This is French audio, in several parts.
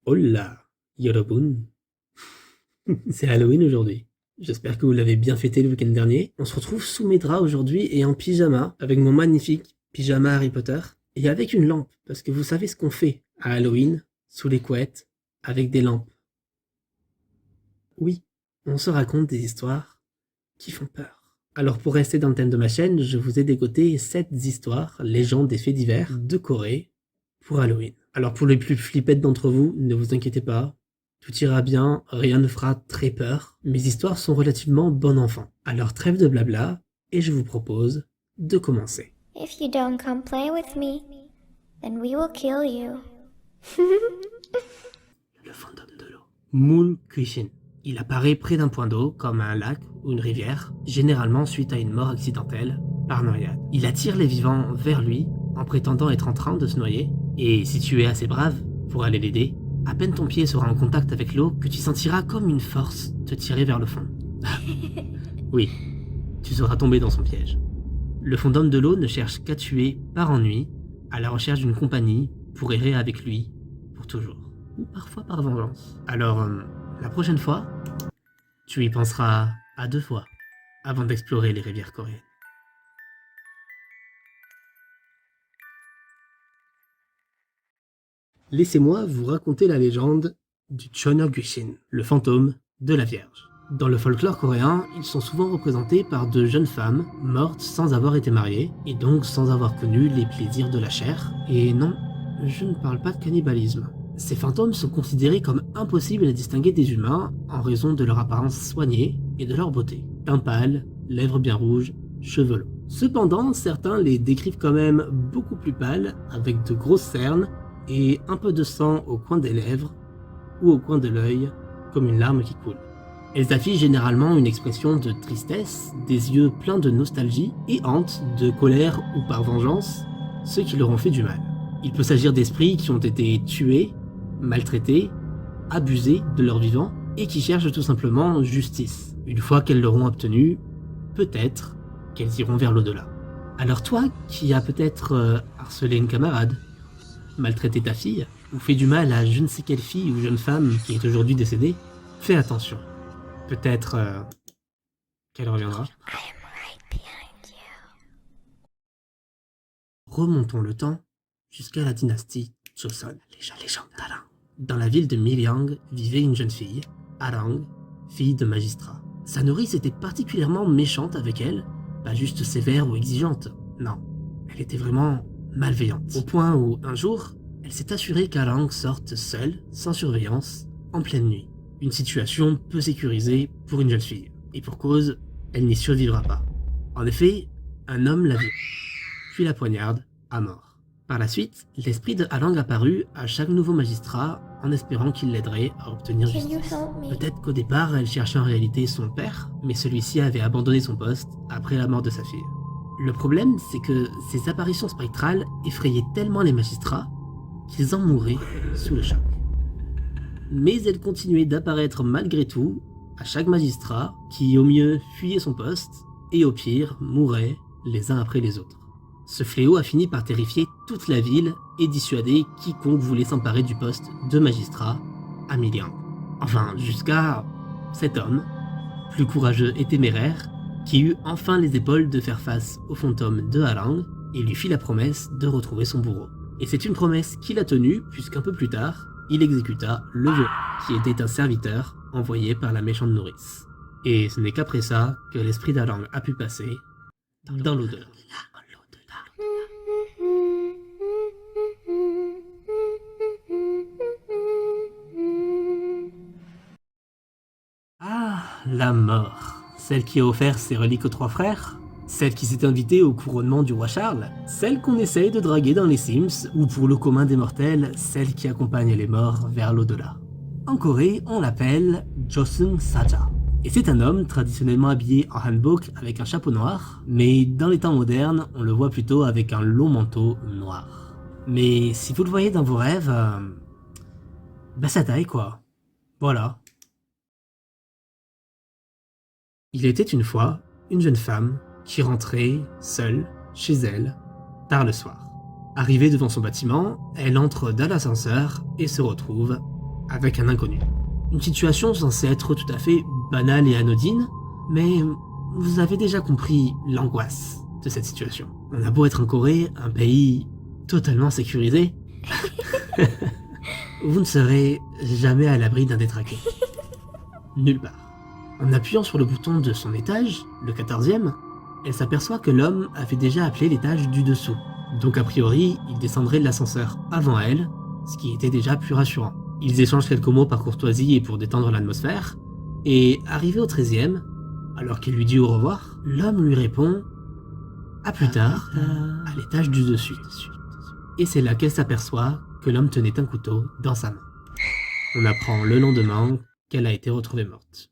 Hola, Yorobun. C'est Halloween aujourd'hui. J'espère que vous l'avez bien fêté le week-end dernier. On se retrouve sous mes draps aujourd'hui et en pyjama, avec mon magnifique pyjama Harry Potter, et avec une lampe, parce que vous savez ce qu'on fait à Halloween, sous les couettes, avec des lampes. Oui, on se raconte des histoires qui font peur. Alors pour rester dans le thème de ma chaîne, je vous ai dégoté 7 histoires, légendes et faits divers de Corée pour Halloween. Alors pour les plus flippettes d'entre vous, ne vous inquiétez pas, tout ira bien, rien ne fera très peur. Mes histoires sont relativement bon enfant. Alors trêve de blabla, et je vous propose de commencer. If you don't come play with me, then we will kill you. Le fantôme de l'eau. Moon Kushin. Il apparaît près d'un point d'eau, comme un lac ou une rivière, généralement suite à une mort accidentelle par noyade. Il attire les vivants vers lui en prétendant être en train de se noyer, et si tu es assez brave pour aller l'aider, à peine ton pied sera en contact avec l'eau que tu sentiras comme une force te tirer vers le fond. Oui, tu seras tombé dans son piège. Le fantôme de l'eau ne cherche qu'à tuer par ennui, à la recherche d'une compagnie pour errer avec lui pour toujours. Ou parfois par vengeance. Alors, la prochaine fois, tu y penseras à 2 fois avant d'explorer les rivières coréennes. Laissez-moi vous raconter la légende du Cheonogushin, le fantôme de la Vierge. Dans le folklore coréen, ils sont souvent représentés par de jeunes femmes mortes sans avoir été mariées, et donc sans avoir connu les plaisirs de la chair. Et non, je ne parle pas de cannibalisme. Ces fantômes sont considérés comme impossibles à distinguer des humains en raison de leur apparence soignée et de leur beauté. Teint pâle, lèvres bien rouges, cheveux longs. Cependant, certains les décrivent quand même beaucoup plus pâles, avec de grosses cernes et un peu de sang au coin des lèvres ou au coin de l'œil, comme une larme qui coule. Elles affichent généralement une expression de tristesse, des yeux pleins de nostalgie et hantent de colère ou par vengeance ceux qui leur ont fait du mal. Il peut s'agir d'esprits qui ont été tués, maltraités, abusés de leur vivant et qui cherchent tout simplement justice. Une fois qu'elles l'auront obtenue, peut-être qu'elles iront vers l'au-delà. Alors toi, qui as peut-être harcelé une camarade, maltraité ta fille, ou fait du mal à je ne sais quelle fille ou jeune femme qui est aujourd'hui décédée, fais attention. Peut-être qu'elle reviendra. I am right behind you. Remontons le temps jusqu'à la dynastie Joseon, les légende d'Arang. Dans la ville de Miryang vivait une jeune fille, Arang, fille de magistrat. Sa nourrice était particulièrement méchante avec elle, pas juste sévère ou exigeante, non, elle était vraiment malveillante. Au point où, un jour, elle s'est assurée qu'Arang sorte seule, sans surveillance, en pleine nuit. Une situation peu sécurisée pour une jeune fille. Et pour cause, elle n'y survivra pas. En effet, un homme l'a vue, puis la poignarde à mort. Par la suite, l'esprit de Alang apparut à chaque nouveau magistrat en espérant qu'il l'aiderait à obtenir Can you justice. help me? Peut-être qu'au départ, elle cherchait en réalité son père, mais celui-ci avait abandonné son poste après la mort de sa fille. Le problème, c'est que ces apparitions spectrales effrayaient tellement les magistrats qu'ils en mouraient sous le choc. Mais elle continuait d'apparaître malgré tout à chaque magistrat qui au mieux fuyait son poste et au pire mourait les uns après les autres. Ce fléau a fini par terrifier toute la ville et dissuader quiconque voulait s'emparer du poste de magistrat à Miryang. Enfin, jusqu'à cet homme, plus courageux et téméraire, qui eut enfin les épaules de faire face au fantôme de Alang et lui fit la promesse de retrouver son bourreau. Et c'est une promesse qu'il a tenue puisqu'un peu plus tard, il exécuta le veau, qui était un serviteur envoyé par la méchante nourrice. Et ce n'est qu'après ça que l'esprit d'Alang a pu passer dans l'au-delà. Ah, la mort. Celle qui a offert ses reliques aux 3 frères. Celle qui s'est invitée au couronnement du roi Charles. Celle qu'on essaye de draguer dans les Sims. Ou pour le commun des mortels, celle qui accompagne les morts vers l'au-delà. En Corée, on l'appelle Joseon Saja. Et c'est un homme traditionnellement habillé en hanbok avec un chapeau noir, mais dans les temps modernes, on le voit plutôt avec un long manteau noir. Mais si vous le voyez dans vos rêves, bah ça taille quoi. Voilà. Il était une fois une jeune femme qui rentrait seule chez elle tard le soir. Arrivée devant son bâtiment, elle entre dans l'ascenseur et se retrouve avec un inconnu. Une situation censée être tout à fait banale et anodine, mais vous avez déjà compris l'angoisse de cette situation. On a beau être en Corée, un pays totalement sécurisé, vous ne serez jamais à l'abri d'un détraqué. Nulle part. En appuyant sur le bouton de son étage, le 14e, elle s'aperçoit que l'homme avait déjà appelé l'étage du dessous. Donc a priori, il descendrait de l'ascenseur avant elle, ce qui était déjà plus rassurant. Ils échangent quelques mots par courtoisie et pour détendre l'atmosphère, et arrivé au 13e, alors qu'il lui dit au revoir, l'homme lui répond « À plus tard, à l'étage du dessus ». Et c'est là qu'elle s'aperçoit que l'homme tenait un couteau dans sa main. On apprend le lendemain qu'elle a été retrouvée morte.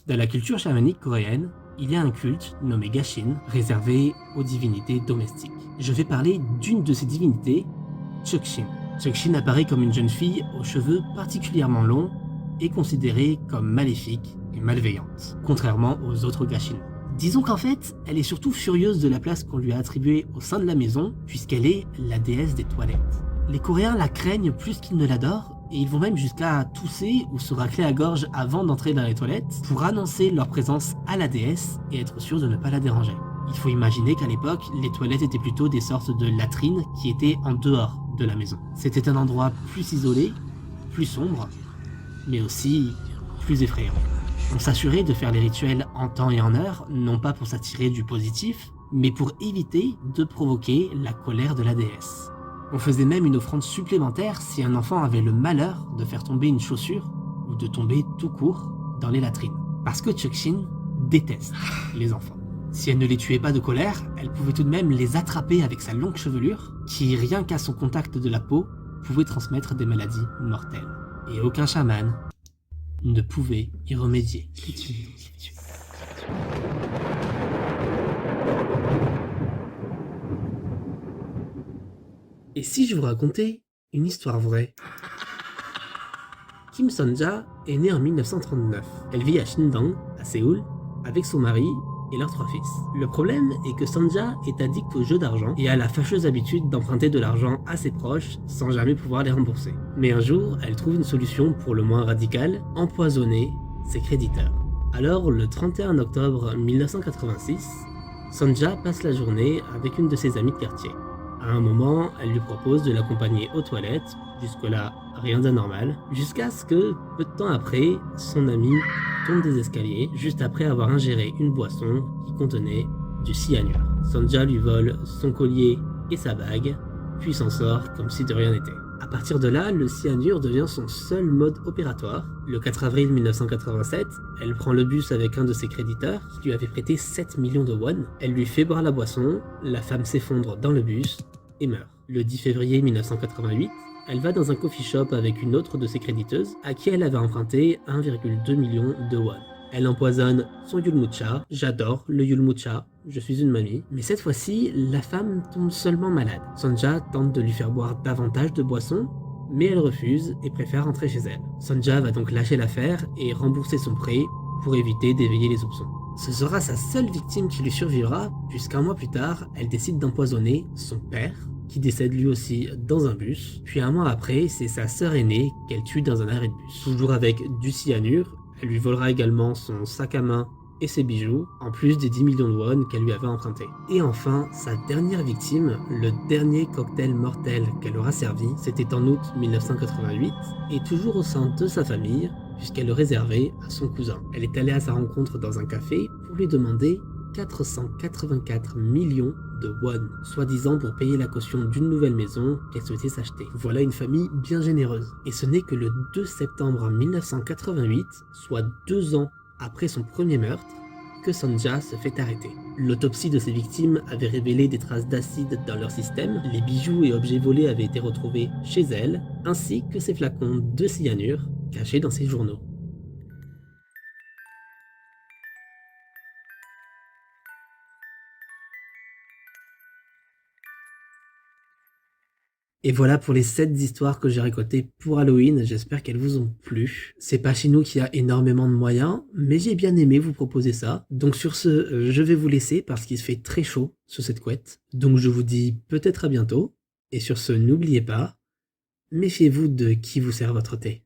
Dans la culture chamanique coréenne, il y a un culte nommé Gashin, réservé aux divinités domestiques. Je vais parler d'une de ces divinités, Cheokshin. Cheokshin apparaît comme une jeune fille aux cheveux particulièrement longs et considérée comme maléfique et malveillante, contrairement aux autres Gashin. Disons qu'en fait, elle est surtout furieuse de la place qu'on lui a attribuée au sein de la maison, puisqu'elle est la déesse des toilettes. Les Coréens la craignent plus qu'ils ne l'adorent, et ils vont même jusqu'à tousser ou se racler à gorge avant d'entrer dans les toilettes pour annoncer leur présence à la déesse et être sûr de ne pas la déranger. Il faut imaginer qu'à l'époque, les toilettes étaient plutôt des sortes de latrines qui étaient en dehors de la maison. C'était un endroit plus isolé, plus sombre, mais aussi plus effrayant. On s'assurait de faire les rituels en temps et en heure, non pas pour s'attirer du positif, mais pour éviter de provoquer la colère de la déesse. On faisait même une offrande supplémentaire si un enfant avait le malheur de faire tomber une chaussure ou de tomber tout court dans les latrines. Parce que Cheokshin déteste les enfants. Si elle ne les tuait pas de colère, elle pouvait tout de même les attraper avec sa longue chevelure, qui rien qu'à son contact de la peau, pouvait transmettre des maladies mortelles. Et aucun chaman ne pouvait y remédier. Et si je vous racontais une histoire vraie? Kim Sonja est née en 1939. Elle vit à Shindong, à Séoul, avec son mari et leurs 3 fils. Le problème est que Sonja est addict aux jeux d'argent et a la fâcheuse habitude d'emprunter de l'argent à ses proches sans jamais pouvoir les rembourser. Mais un jour, elle trouve une solution pour le moins radicale, empoisonner ses créditeurs. Alors, le 31 octobre 1986, Sonja passe la journée avec une de ses amies de quartier. À un moment, elle lui propose de l'accompagner aux toilettes, jusque-là rien d'anormal, jusqu'à ce que, peu de temps après, son amie tombe des escaliers, juste après avoir ingéré une boisson qui contenait du cyanure. Sonja lui vole son collier et sa bague, puis s'en sort comme si de rien n'était. À partir de là, le cyanure devient son seul mode opératoire. Le 4 avril 1987, elle prend le bus avec un de ses créditeurs, qui lui avait prêté 7 millions de won. Elle lui fait boire la boisson, la femme s'effondre dans le bus et meurt. Le 10 février 1988, elle va dans un coffee shop avec une autre de ses créditeuses, à qui elle avait emprunté 1,2 million de won. Elle empoisonne son yulmucha. J'adore le yulmucha, je suis une mamie. Mais cette fois-ci, la femme tombe seulement malade. Sonja tente de lui faire boire davantage de boissons, mais elle refuse et préfère rentrer chez elle. Sonja va donc lâcher l'affaire et rembourser son prêt pour éviter d'éveiller les soupçons. Ce sera sa seule victime qui lui survivra, puisqu'un mois plus tard, elle décide d'empoisonner son père, qui décède lui aussi dans un bus. Puis un mois après, c'est sa sœur aînée qu'elle tue dans un arrêt de bus. Toujours avec du cyanure, elle lui volera également son sac à main et ses bijoux, en plus des 10 millions de won qu'elle lui avait empruntés. Et enfin, sa dernière victime, le dernier cocktail mortel qu'elle aura servi, c'était en août 1988, et toujours au sein de sa famille, puisqu'elle le réservait à son cousin. Elle est allée à sa rencontre dans un café pour lui demander 484 millions de won, soi-disant pour payer la caution d'une nouvelle maison qu'elle souhaitait s'acheter. Voilà une famille bien généreuse. Et ce n'est que le 2 septembre 1988, soit 2 ans après son premier meurtre, que Sonja se fait arrêter. L'autopsie de ses victimes avait révélé des traces d'acide dans leur système, les bijoux et objets volés avaient été retrouvés chez elle, ainsi que ses flacons de cyanure cachés dans ses journaux. Et voilà pour les 7 histoires que j'ai récoltées pour Halloween, j'espère qu'elles vous ont plu. C'est pas chez nous qu'il y a énormément de moyens, mais j'ai bien aimé vous proposer ça. Donc sur ce, je vais vous laisser parce qu'il se fait très chaud sous cette couette. Donc je vous dis peut-être à bientôt, et sur ce, n'oubliez pas, méfiez-vous de qui vous sert votre thé.